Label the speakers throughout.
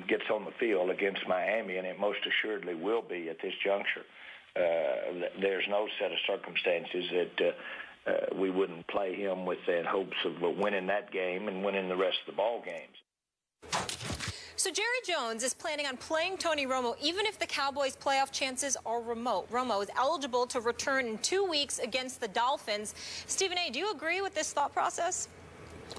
Speaker 1: gets on the field against Miami, and it most assuredly will be at this juncture, there's no set of circumstances that we wouldn't play him with that hopes of winning that game and winning the rest of the ball games.
Speaker 2: So Jerry Jones is planning on playing Tony Romo even if the Cowboys' playoff chances are remote. Romo is eligible to return in 2 weeks against the Dolphins. Stephen A., do you agree with this thought process?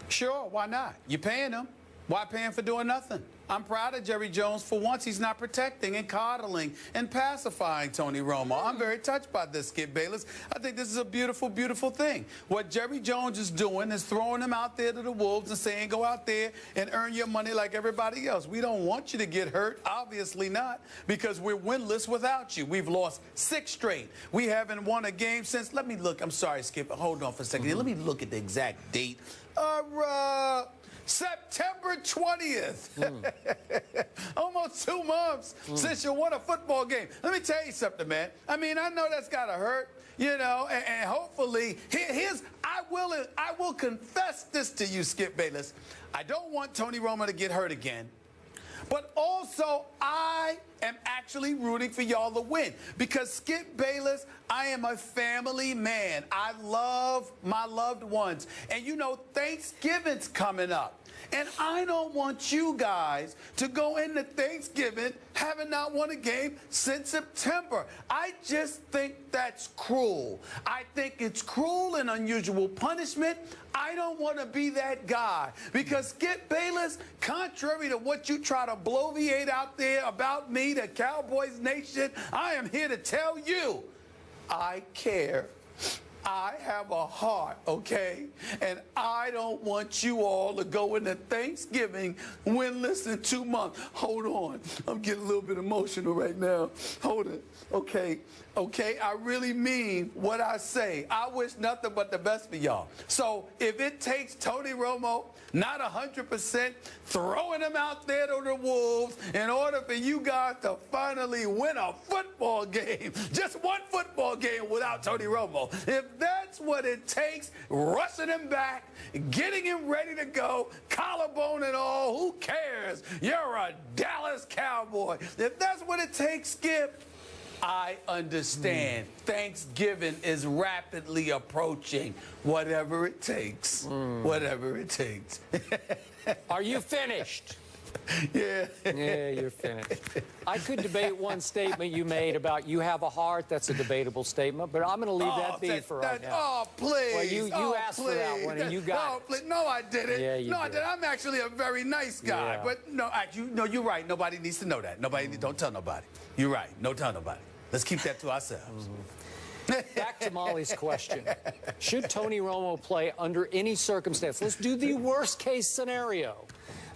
Speaker 3: Sure, why not? You're paying him. Why pay him for doing nothing? I'm proud of Jerry Jones. For once, he's not protecting and coddling and pacifying Tony Romo. I'm very touched by this, Skip Bayless. I think this is a beautiful, beautiful thing. What Jerry Jones is doing is throwing him out there to the wolves and saying, go out there and earn your money like everybody else. We don't want you to get hurt. Obviously not, because we're winless without you. We've lost 6 straight. We haven't won a game since, let me look. I'm sorry, Skip. Hold on for a second. Let me look at the exact date. September 20th. Almost 2 months since you won a football game. Let me tell you something, man. I mean, I know that's got to hurt, you know, and hopefully, I will confess this to you, Skip Bayless. I don't want Tony Romo to get hurt again. But also, I am actually rooting for y'all to win. Because, Skip Bayless, I am a family man. I love my loved ones. And, you know, Thanksgiving's coming up. And I don't want you guys to go into Thanksgiving having not won a game since September. I just think that's cruel. I think it's cruel and unusual punishment. I don't want to be that guy. Because, Skip Bayless, contrary to what you try to bloviate out there about me, the Cowboys Nation, I am here to tell you, I care. I have a heart, okay? And I don't want you all to go into Thanksgiving winless in 2 months. Hold on. I'm getting a little bit emotional right now. Hold it. Okay. Okay, I really mean what I say. I wish nothing but the best for y'all. So if it takes Tony Romo not 100% throwing him out there to the wolves in order for you guys to finally win a football game, just one football game without Tony Romo, if that's what it takes, rushing him back, getting him ready to go, collarbone and all, who cares? You're a Dallas Cowboy. If that's what it takes, Skip, I understand. Thanksgiving is rapidly approaching. Whatever it takes. Whatever it takes.
Speaker 4: Are you finished?
Speaker 3: Yeah.
Speaker 4: Yeah, you're finished. I could debate one statement you made about you have a heart. That's a debatable statement, but I'm going to leave that be for right now.
Speaker 3: Oh, please.
Speaker 4: Well, you asked for that one, and you got it.
Speaker 3: Please. No, I didn't.
Speaker 4: Yeah, you did.
Speaker 3: I didn't. I'm actually a very nice guy.
Speaker 4: Yeah.
Speaker 3: But, no, you're right. Nobody needs to know that. Don't tell nobody. You're right. Don't tell nobody. Let's keep that to ourselves.
Speaker 4: Back to Molly's question. Should Tony Romo play under any circumstance? Let's do the worst-case scenario.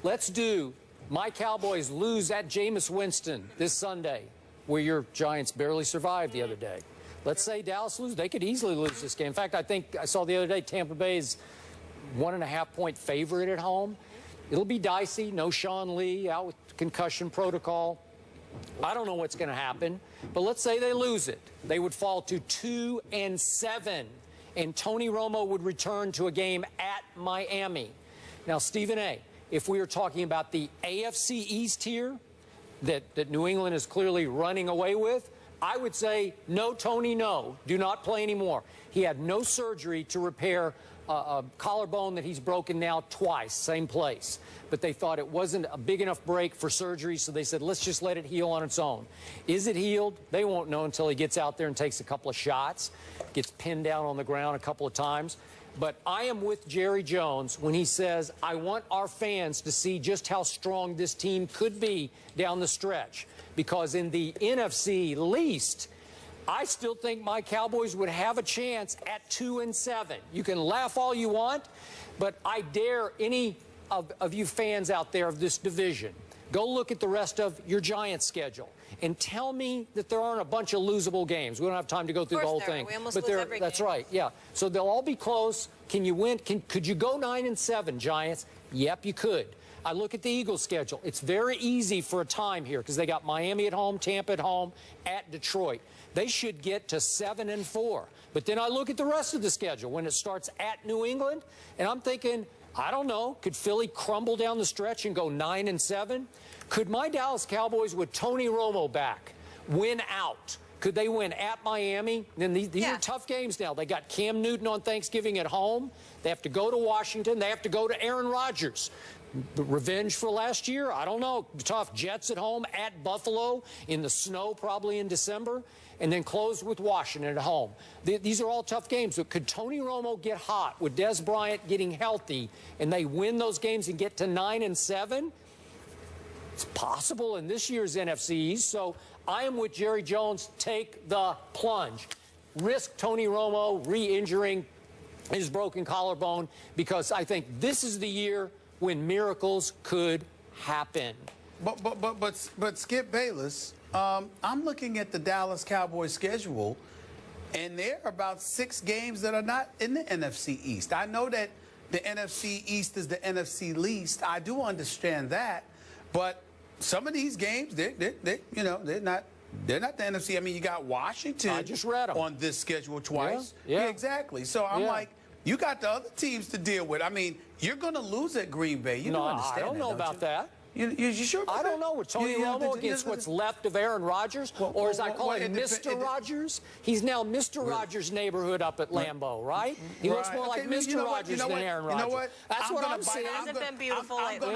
Speaker 4: Let's do my Cowboys lose at Jameis Winston this Sunday, where your Giants barely survived the other day. Let's say Dallas loses. They could easily lose this game. In fact, I think I saw the other day Tampa Bay's 1.5-point favorite at home. It'll be dicey. No Sean Lee, out with concussion protocol. I don't know what's going to happen, but let's say they lose it. They would fall to 2-7, and Tony Romo would return to a game at Miami. Now, Stephen A., if we are talking about the AFC East here that New England is clearly running away with, I would say, no, Tony, no. Do not play anymore. He had no surgery to repair a collarbone that he's broken now twice, same place. But they thought it wasn't a big enough break for surgery, so they said, let's just let it heal on its own. Is it healed? They won't know until he gets out there and takes a couple of shots, gets pinned down on the ground a couple of times. But I am with Jerry Jones when he says, I want our fans to see just how strong this team could be down the stretch. Because in the NFC least, I still think my Cowboys would have a chance at 2-7. You can laugh all you want, but I dare any of you fans out there of this division, go look at the rest of your Giants schedule and tell me that there aren't a bunch of losable games. We don't have time to go through the whole thing.
Speaker 2: We almost lose every
Speaker 4: That's
Speaker 2: game.
Speaker 4: right, yeah. So they'll all be close. Can you win? Could you go 9-7, Giants? Yep, you could. I look at the Eagles' schedule. It's very easy for a time here because they got Miami at home, Tampa at home, at Detroit. They should get to 7-4. But then I look at the rest of the schedule when it starts at New England, and I'm thinking I don't know. Could Philly crumble down the stretch and go 9-7? Could my Dallas Cowboys, with Tony Romo back, win out? Could they win at Miami? And these are tough games now. They got Cam Newton on Thanksgiving at home. They have to go to Washington. They have to go to Aaron Rodgers. Revenge for last year? I don't know. Tough. Jets at home, at Buffalo, in the snow probably in December, and then close with Washington at home. These are all tough games. But could Tony Romo get hot with Des Bryant getting healthy and they win those games and get to 9-7? It's possible in this year's NFC East. So I am with Jerry Jones. Take the plunge. Risk Tony Romo re-injuring his broken collarbone, because I think this is the year when miracles could happen.
Speaker 3: But Skip Bayless, I'm looking at the Dallas Cowboys schedule, and there are about 6 games that are not in the NFC East. I know that the NFC East is the NFC least. I do understand that, but some of these games, they're not the NFC. I mean, you got Washington.
Speaker 4: I just read them
Speaker 3: on this schedule twice.
Speaker 4: Yeah,
Speaker 3: exactly. So I'm like, you got the other teams to deal with. I mean, you're going to lose at Green Bay. You don't understand that.
Speaker 4: I don't know about that.
Speaker 3: You sure about
Speaker 4: I don't know. With Tony Romo against what's left of Aaron Rodgers, or as I call him, Mr. Rogers. He's now Mr. Rogers' neighborhood up at Lambeau, right? He looks more like Mr. Rogers than Aaron Rodgers.
Speaker 3: You know what?
Speaker 4: That's what I'm saying.
Speaker 2: It hasn't been beautiful lately.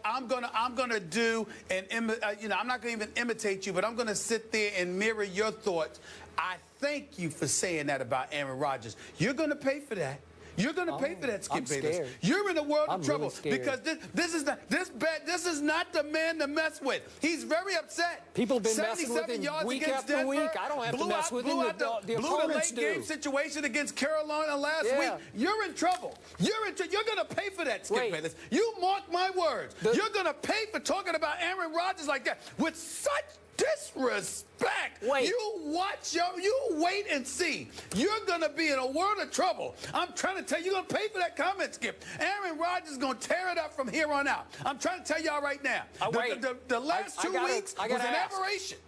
Speaker 3: I'm gonna do and I'm not gonna even imitate you, but I'm gonna sit there and mirror your thoughts. I thank you for saying that about Aaron Rodgers. You're gonna pay for that. You're going to pay for that, Skip Bayless. You're in a world of trouble because this is not the man to mess with. He's very upset.
Speaker 4: People have been messing with him week after week. I don't have to mess with him. The opponents do.
Speaker 3: Late game situation against Carolina last week. You're in trouble. You're going to pay for that, Skip Bayless. You mark my words. You're going to pay for talking about Aaron Rodgers like that with such disrespect. You wait and see. You're going to be in a world of trouble. I'm trying to tell you, you're going to pay for that comment, Skip. Aaron Rodgers is going to tear it up from here on out. I'm trying to tell y'all right now. The last 2 weeks was an aberration.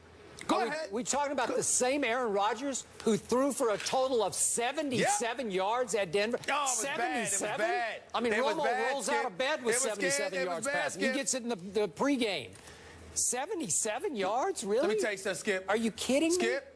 Speaker 3: Go ahead.
Speaker 4: We talking about the same Aaron Rodgers who threw for a total of 77 yards at Denver?
Speaker 3: Oh, it was 77?
Speaker 4: Bad. It was bad. I mean, Romo rolls out of bed with 77 yards passing. He gets it in the pregame. 77 yards? Really?
Speaker 3: Let me tell you something, Skip.
Speaker 4: Are you kidding me?
Speaker 3: Skip,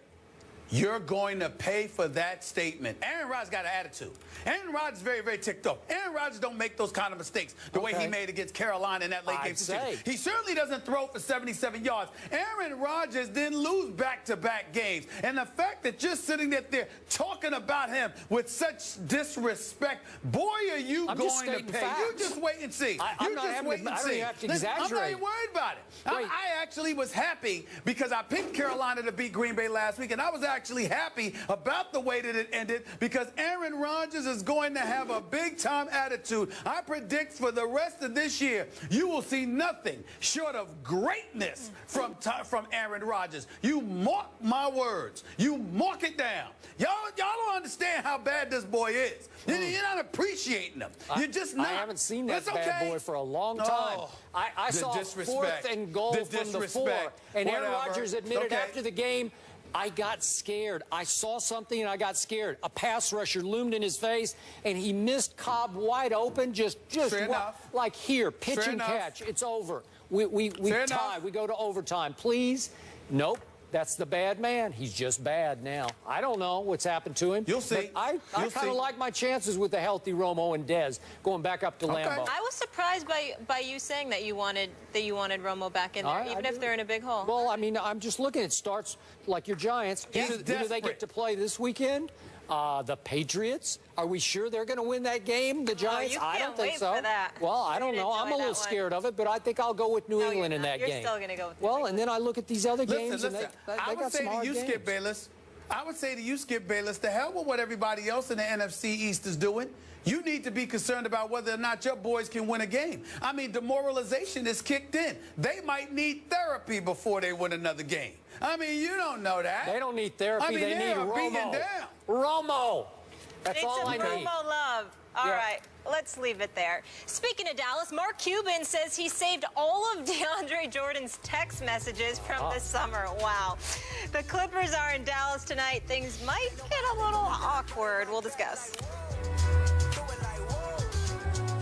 Speaker 3: you're going to pay for that statement. Aaron Rodgers got an attitude. Aaron Rodgers is very, very ticked off. Aaron Rodgers don't make those kind of mistakes the way he made against Carolina in that late game situation. He certainly doesn't throw for 77 yards. Aaron Rodgers didn't lose back-to-back games. And the fact that you're sitting there talking about him with such disrespect, boy, are you going to pay.
Speaker 4: Facts.
Speaker 3: You just wait and see.
Speaker 4: I'm not even
Speaker 3: worried about it. I actually was happy because I picked Carolina to beat Green Bay last week, and I was actually happy about the way that it ended because Aaron Rodgers is going to have a big-time attitude. I predict for the rest of this year, you will see nothing short of greatness from Aaron Rodgers. You mark my words. You mark it down. Y'all don't understand how bad this boy is. You're not appreciating him. You're just not.
Speaker 4: I haven't seen that bad boy for a long time. I saw 4th and goal from the 4, and Aaron Rodgers admitted after the game, I got scared. I saw something and I got scared. A pass rusher loomed in his face, and he missed Cobb wide open. Just like here, pitch and catch. It's over. We tie. We go to overtime. Please, nope. That's the bad man. He's just bad now. I don't know what's happened to him.
Speaker 3: You'll see.
Speaker 4: I kind of like my chances with the healthy Romo and Dez going back up to Lambeau.
Speaker 2: I was surprised by you saying that you wanted Romo back in there, even if they're in a big hole.
Speaker 4: Well, I mean, I'm just looking. It starts like your Giants. Who do they get to play this weekend? The Patriots. Are we sure they're going to win that game? The Giants? I don't think so.
Speaker 2: For that.
Speaker 4: Well, I don't know. I'm a little scared of it, but I think I'll go with New England in that game.
Speaker 2: You're still going to go with
Speaker 4: New England. And then I look at these other games, and they got some hard games.
Speaker 3: Skip Bayless, I would say to you, Skip Bayless, the hell with what everybody else in the NFC East is doing. You need to be concerned about whether or not your boys can win a game. I mean, demoralization is kicked in. They might need therapy before they win another game. I mean, you don't know that.
Speaker 4: They don't need therapy. They need Romo. Romo. That's all I need.
Speaker 2: Romo love. All right, let's leave it there. Speaking of Dallas, Mark Cuban says he saved all of DeAndre Jordan's text messages from the summer. Wow. The Clippers are in Dallas tonight. Things might get a little awkward. We'll discuss.